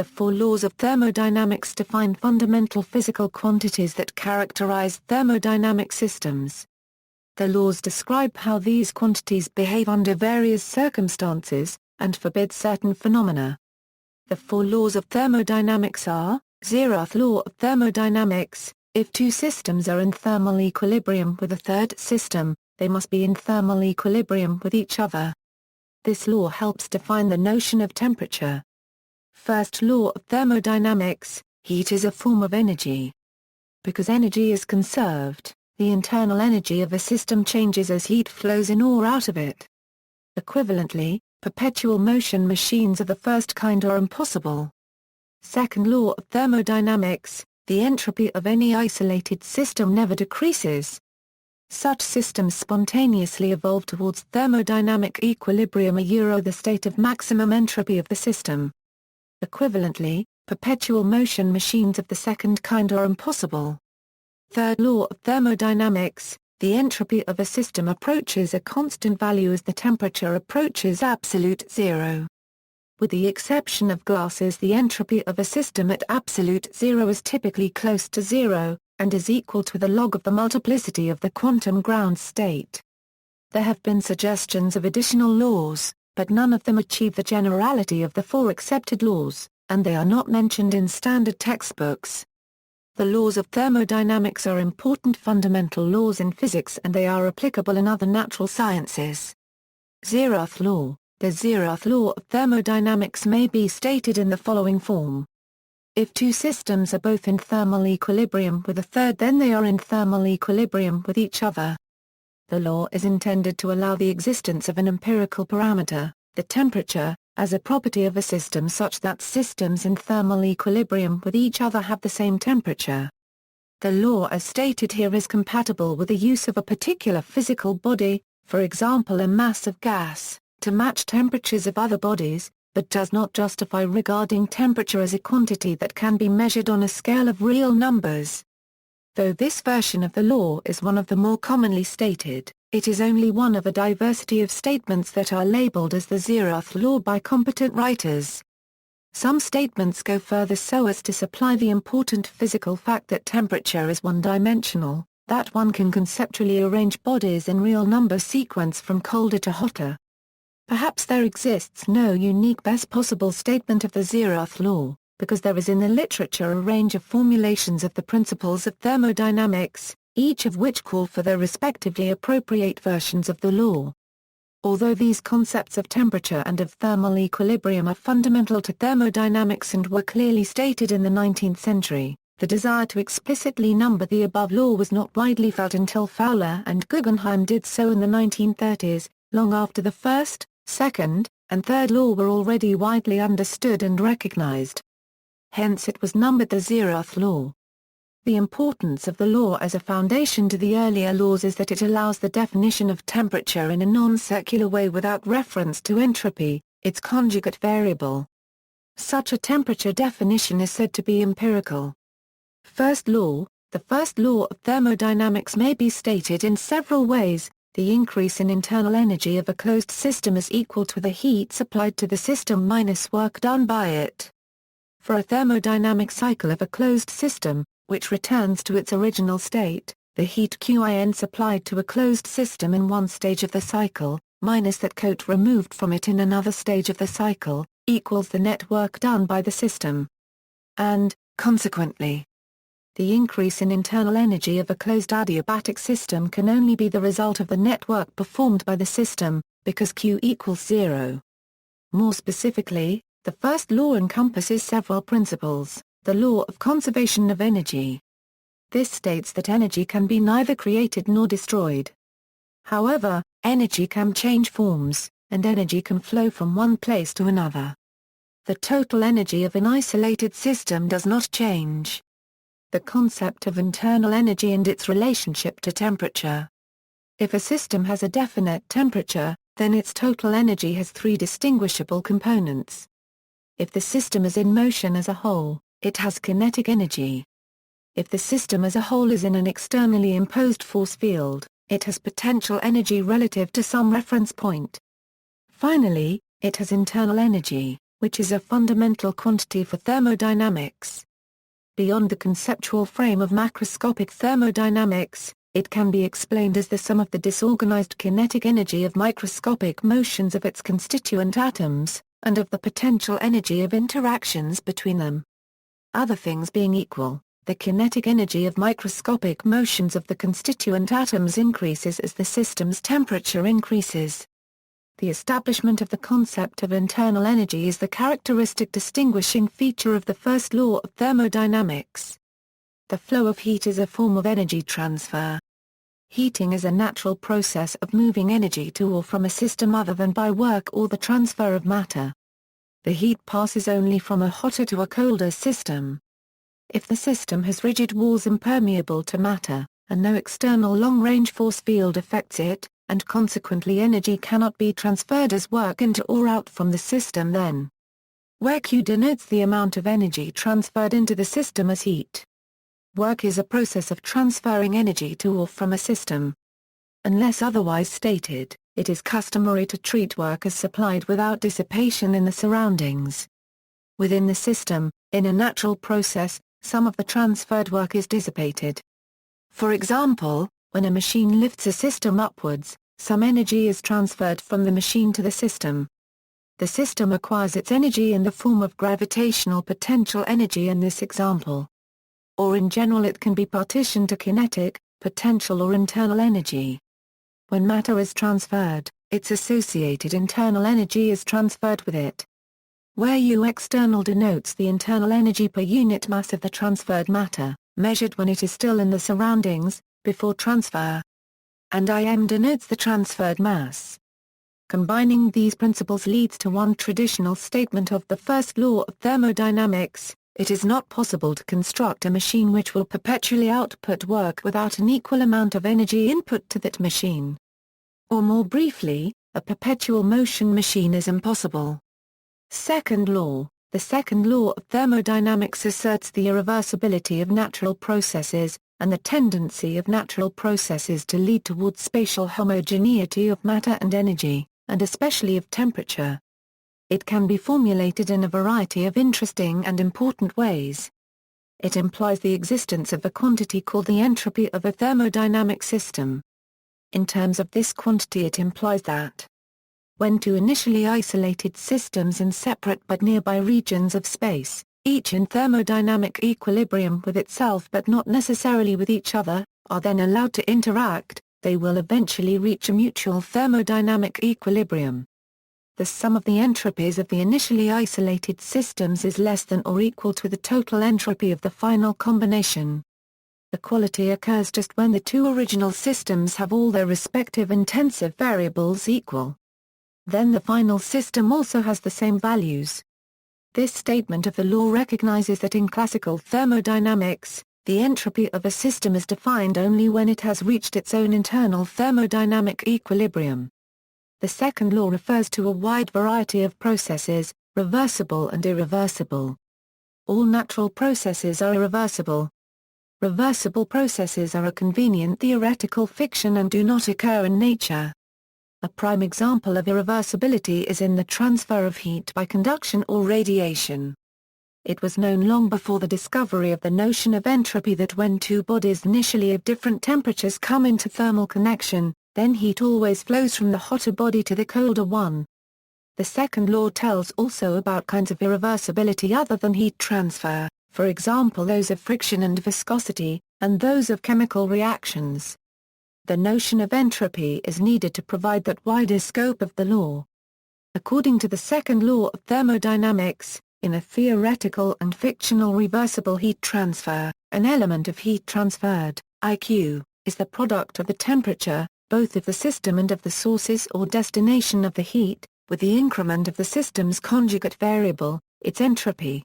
The four laws of thermodynamics define fundamental physical quantities that characterize thermodynamic systems. The laws describe how these quantities behave under various circumstances, and forbid certain phenomena. The four laws of thermodynamics are: zeroth law of thermodynamics, if two systems are in thermal equilibrium with a third system, they must be in thermal equilibrium with each other. This law helps define the notion of temperature. First law of thermodynamics, heat is a form of energy. Because energy is conserved, the internal energy of a system changes as heat flows in or out of it. Equivalently, perpetual motion machines of the first kind are impossible. Second law of thermodynamics, the entropy of any isolated system never decreases. Such systems spontaneously evolve towards thermodynamic equilibrium, the state of maximum entropy of the system. Equivalently, perpetual motion machines of the second kind are impossible. Third law of thermodynamics, the entropy of a system approaches a constant value as the temperature approaches absolute zero. With the exception of gases, the entropy of a system at absolute zero is typically close to zero, and is equal to the log of the multiplicity of the quantum ground state. There have been suggestions of additional laws, but none of them achieve the generality of the four accepted laws, and they are not mentioned in standard textbooks. The laws of thermodynamics are important fundamental laws in physics, and they are applicable in other natural sciences. Zeroth law. The zeroth law of thermodynamics may be stated in the following form. If two systems are both in thermal equilibrium with a third, then they are in thermal equilibrium with each other. The law is intended to allow the existence of an empirical parameter, the temperature, as a property of a system such that systems in thermal equilibrium with each other have the same temperature. The law as stated here is compatible with the use of a particular physical body, for example a mass of gas, to match temperatures of other bodies, but does not justify regarding temperature as a quantity that can be measured on a scale of real numbers. Though this version of the law is one of the more commonly stated, it is only one of a diversity of statements that are labeled as the zeroth law by competent writers. Some statements go further so as to supply the important physical fact that temperature is one-dimensional, that one can conceptually arrange bodies in real number sequence from colder to hotter. Perhaps there exists no unique best possible statement of the zeroth law, because there is in the literature a range of formulations of the principles of thermodynamics, each of which call for their respectively appropriate versions of the law. Although these concepts of temperature and of thermal equilibrium are fundamental to thermodynamics and were clearly stated in the 19th century, the desire to explicitly number the above law was not widely felt until Fowler and Guggenheim did so in the 1930s, long after the first, second, and third law were already widely understood and recognized. Hence it was numbered the zeroth law. The importance of the law as a foundation to the earlier laws is that it allows the definition of temperature in a non-circular way without reference to entropy, its conjugate variable. Such a temperature definition is said to be empirical. First law. The first law of thermodynamics may be stated in several ways. The increase in internal energy of a closed system is equal to the heat supplied to the system minus work done by it. For a thermodynamic cycle of a closed system, which returns to its original state, the heat Qin supplied to a closed system in one stage of the cycle, minus that coat removed from it in another stage of the cycle, equals the net work done by the system. And, consequently, the increase in internal energy of a closed adiabatic system can only be the result of the net work performed by the system, because Q equals zero. More specifically, the first law encompasses several principles. The law of conservation of energy. This states that energy can be neither created nor destroyed. However, energy can change forms, and energy can flow from one place to another. The total energy of an isolated system does not change. The concept of internal energy and its relationship to temperature. If a system has a definite temperature, then its total energy has three distinguishable components. If the system is in motion as a whole, it has kinetic energy. If the system as a whole is in an externally imposed force field, it has potential energy relative to some reference point. Finally, it has internal energy, which is a fundamental quantity for thermodynamics. Beyond the conceptual frame of macroscopic thermodynamics, it can be explained as the sum of the disorganized kinetic energy of microscopic motions of its constituent atoms, and of the potential energy of interactions between them. Other things being equal, the kinetic energy of microscopic motions of the constituent atoms increases as the system's temperature increases. The establishment of the concept of internal energy is the characteristic distinguishing feature of the first law of thermodynamics. The flow of heat is a form of energy transfer. Heating is a natural process of moving energy to or from a system other than by work or the transfer of matter. The heat passes only from a hotter to a colder system. If the system has rigid walls impermeable to matter, and no external long-range force field affects it, and consequently energy cannot be transferred as work into or out from the system, then where Q denotes the amount of energy transferred into the system as heat. Work is a process of transferring energy to or from a system. Unless otherwise stated, it is customary to treat work as supplied without dissipation in the surroundings. Within the system, in a natural process, some of the transferred work is dissipated. For example, when a machine lifts a system upwards, some energy is transferred from the machine to the system. The system acquires its energy in the form of gravitational potential energy in this example. Or in general it can be partitioned to kinetic, potential or internal energy. When matter is transferred, its associated internal energy is transferred with it. Where U external denotes the internal energy per unit mass of the transferred matter, measured when it is still in the surroundings, before transfer. And IM denotes the transferred mass. Combining these principles leads to one traditional statement of the first law of thermodynamics: it is not possible to construct a machine which will perpetually output work without an equal amount of energy input to that machine. Or more briefly, a perpetual motion machine is impossible. Second law. The second law of thermodynamics asserts the irreversibility of natural processes, and the tendency of natural processes to lead towards spatial homogeneity of matter and energy, and especially of temperature. It can be formulated in a variety of interesting and important ways. It implies the existence of a quantity called the entropy of a thermodynamic system. In terms of this quantity, it implies that when two initially isolated systems in separate but nearby regions of space, each in thermodynamic equilibrium with itself but not necessarily with each other, are then allowed to interact, they will eventually reach a mutual thermodynamic equilibrium. The sum of the entropies of the initially isolated systems is less than or equal to the total entropy of the final combination. Equality occurs just when the two original systems have all their respective intensive variables equal. Then the final system also has the same values. This statement of the law recognizes that in classical thermodynamics, the entropy of a system is defined only when it has reached its own internal thermodynamic equilibrium. The second law refers to a wide variety of processes, reversible and irreversible. All natural processes are irreversible. Reversible processes are a convenient theoretical fiction and do not occur in nature. A prime example of irreversibility is in the transfer of heat by conduction or radiation. It was known long before the discovery of the notion of entropy that when two bodies initially of different temperatures come into thermal connection, then heat always flows from the hotter body to the colder one. The second law tells also about kinds of irreversibility other than heat transfer, for example those of friction and viscosity, and those of chemical reactions. The notion of entropy is needed to provide that wider scope of the law. According to the second law of thermodynamics, in a theoretical and fictional reversible heat transfer, an element of heat transferred, IQ, is the product of the temperature, both of the system and of the sources or destination of the heat, with the increment of the system's conjugate variable, its entropy.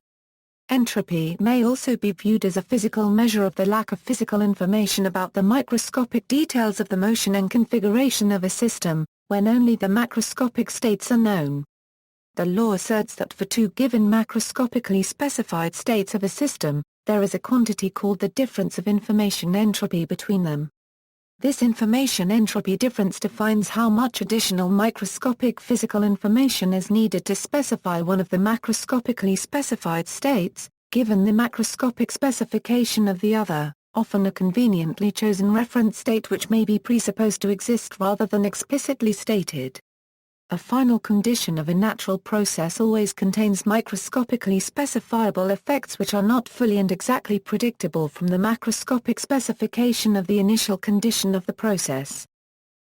Entropy may also be viewed as a physical measure of the lack of physical information about the microscopic details of the motion and configuration of a system, when only the macroscopic states are known. The law asserts that for two given macroscopically specified states of a system, there is a quantity called the difference of information entropy between them. This information entropy difference defines how much additional microscopic physical information is needed to specify one of the macroscopically specified states, given the macroscopic specification of the other, often a conveniently chosen reference state which may be presupposed to exist rather than explicitly stated. A final condition of a natural process always contains microscopically specifiable effects which are not fully and exactly predictable from the macroscopic specification of the initial condition of the process.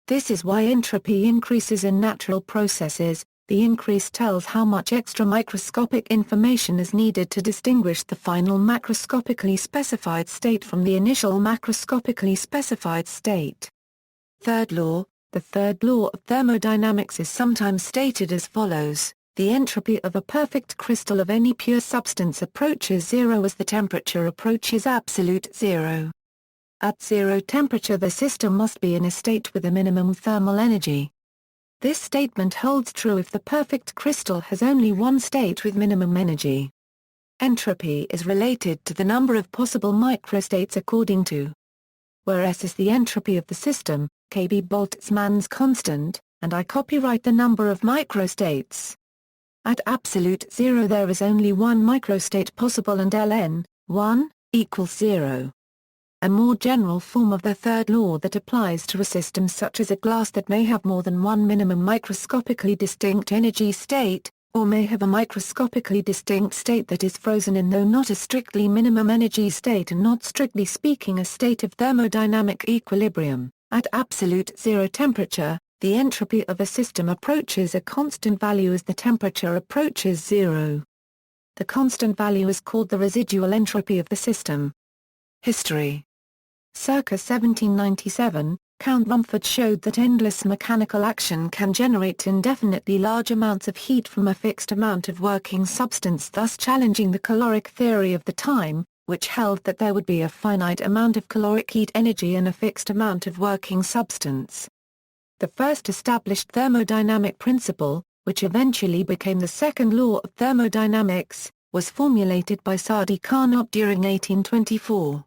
This is why entropy increases in natural processes. The increase tells how much extra microscopic information is needed to distinguish the final macroscopically specified state from the initial macroscopically specified state. Third law. The third law of thermodynamics is sometimes stated as follows: the entropy of a perfect crystal of any pure substance approaches zero as the temperature approaches absolute zero. At zero temperature the system must be in a state with a minimum thermal energy. This statement holds true if the perfect crystal has only one state with minimum energy. Entropy is related to the number of possible microstates according to where S is the entropy of the system, KB Boltzmann's constant, and I copyright the number of microstates. At absolute zero there is only one microstate possible and Ln, 1, equals 0. A more general form of the third law that applies to a system such as a glass that may have more than one minimum microscopically distinct energy state, or may have a microscopically distinct state that is frozen in though not a strictly minimum energy state and not strictly speaking a state of thermodynamic equilibrium. At absolute zero temperature, the entropy of a system approaches a constant value as the temperature approaches zero. The constant value is called the residual entropy of the system. History. Circa 1797, Count Rumford showed that endless mechanical action can generate indefinitely large amounts of heat from a fixed amount of working substance, thus challenging the caloric theory of the time, which held that there would be a finite amount of caloric heat energy in a fixed amount of working substance. The first established thermodynamic principle, which eventually became the second law of thermodynamics, was formulated by Sadi Carnot during 1824.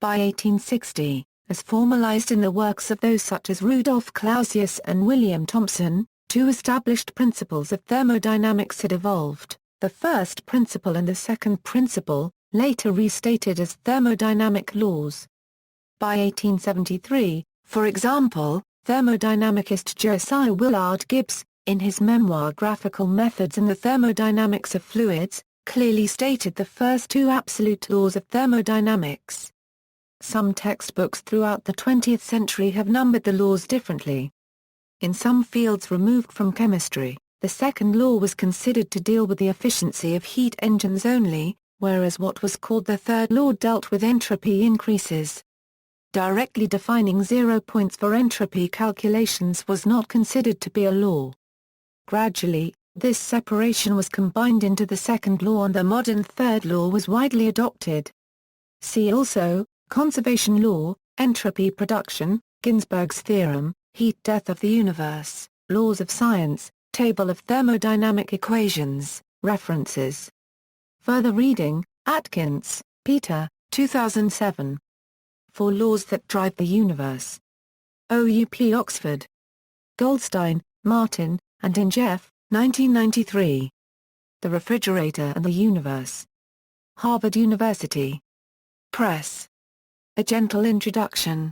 By 1860, as formalized in the works of those such as Rudolf Clausius and William Thomson, two established principles of thermodynamics had evolved, the first principle and the second principle, later restated as thermodynamic laws. By 1873, for example, thermodynamicist Josiah Willard Gibbs, in his memoir Graphical Methods in the Thermodynamics of Fluids, clearly stated the first two absolute laws of thermodynamics. Some textbooks throughout the 20th century have numbered the laws differently. In some fields removed from chemistry, the second law was considered to deal with the efficiency of heat engines only, whereas what was called the third law dealt with entropy increases. Directly defining 0 points for entropy calculations was not considered to be a law. Gradually, this separation was combined into the second law and the modern third law was widely adopted. See also, conservation law, entropy production, Ginsburg's theorem, heat death of the universe, laws of science, table of thermodynamic equations, references. Further reading, Atkins, Peter, 2007. 4 Laws That Drive the Universe. OUP Oxford. Goldstein, Martin, and Injeff, 1993. The Refrigerator and the Universe. Harvard University Press. A Gentle Introduction.